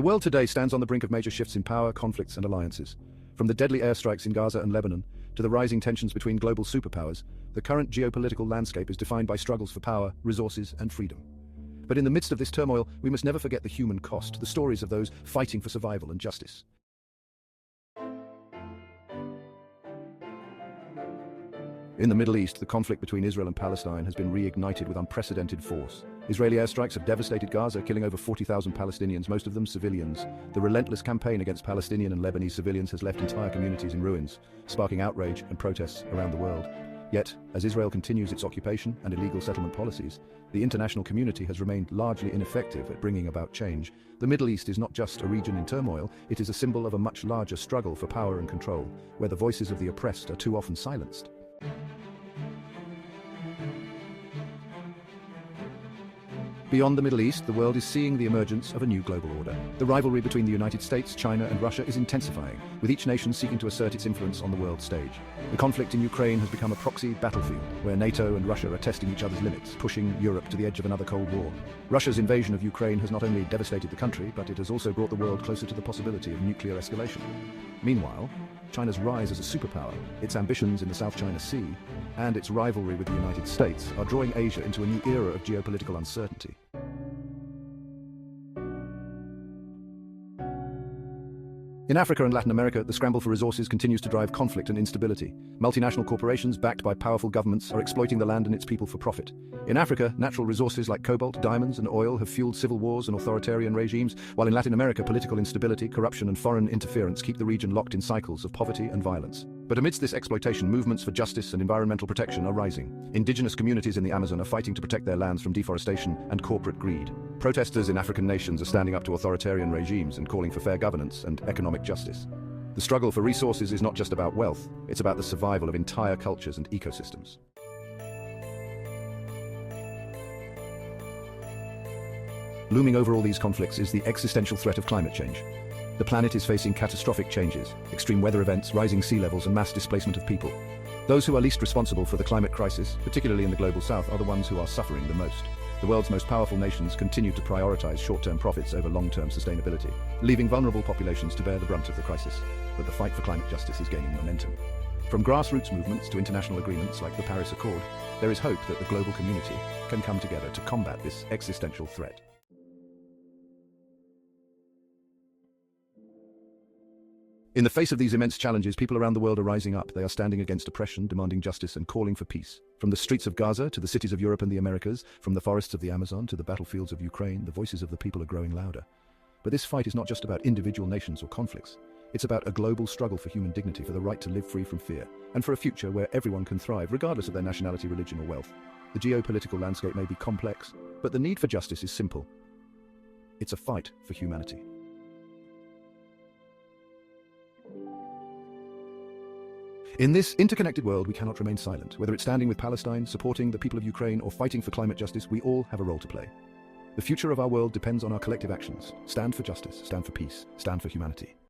The world today stands on the brink of major shifts in power, conflicts, and alliances. From the deadly airstrikes in Gaza and Lebanon to the rising tensions between global superpowers, the current geopolitical landscape is defined by struggles for power, resources, and freedom. But in the midst of this turmoil, we must never forget the human cost, the stories of those fighting for survival and justice. In the Middle East, the conflict between Israel and Palestine has been reignited with unprecedented force. Israeli airstrikes have devastated Gaza, killing over 40,000 Palestinians, most of them civilians. The relentless campaign against Palestinian and Lebanese civilians has left entire communities in ruins, sparking outrage and protests around the world. Yet, as Israel continues its occupation and illegal settlement policies, the international community has remained largely ineffective at bringing about change. The Middle East is not just a region in turmoil, it is a symbol of a much larger struggle for power and control, where the voices of the oppressed are too often silenced. Beyond the Middle East, the world is seeing the emergence of a new global order. The rivalry between the United States, China, and Russia is intensifying, with each nation seeking to assert its influence on the world stage. The conflict in Ukraine has become a proxy battlefield, where NATO and Russia are testing each other's limits, pushing Europe to the edge of another Cold War. Russia's invasion of Ukraine has not only devastated the country, but it has also brought the world closer to the possibility of nuclear escalation. Meanwhile, China's rise as a superpower, its ambitions in the South China Sea, and its rivalry with the United States are drawing Asia into a new era of geopolitical uncertainty. In Africa and Latin America, the scramble for resources continues to drive conflict and instability. Multinational corporations, backed by powerful governments, are exploiting the land and its people for profit. In Africa, natural resources like cobalt, diamonds, and oil have fueled civil wars and authoritarian regimes, while in Latin America, political instability, corruption, and foreign interference keep the region locked in cycles of poverty and violence. But amidst this exploitation, movements for justice and environmental protection are rising. Indigenous communities in the Amazon are fighting to protect their lands from deforestation and corporate greed. Protesters in African nations are standing up to authoritarian regimes and calling for fair governance and economic justice. The struggle for resources is not just about wealth, it's about the survival of entire cultures and ecosystems. Looming over all these conflicts is the existential threat of climate change. The planet is facing catastrophic changes, extreme weather events, rising sea levels, and mass displacement of people. Those who are least responsible for the climate crisis, particularly in the global south, are the ones who are suffering the most. The world's most powerful nations continue to prioritize short-term profits over long-term sustainability, leaving vulnerable populations to bear the brunt of the crisis. But the fight for climate justice is gaining momentum. From grassroots movements to international agreements like the Paris Accord, there is hope that the global community can come together to combat this existential threat. In the face of these immense challenges, people around the world are rising up. They are standing against oppression, demanding justice, and calling for peace. From the streets of Gaza to the cities of Europe and the Americas, from the forests of the Amazon to the battlefields of Ukraine, the voices of the people are growing louder. But this fight is not just about individual nations or conflicts. It's about a global struggle for human dignity, for the right to live free from fear, and for a future where everyone can thrive, regardless of their nationality, religion, or wealth. The geopolitical landscape may be complex, but the need for justice is simple. It's a fight for humanity. In this interconnected world, we cannot remain silent. Whether it's standing with Palestine, supporting the people of Ukraine, or fighting for climate justice, we all have a role to play. The future of our world depends on our collective actions. Stand for justice, stand for peace, stand for humanity.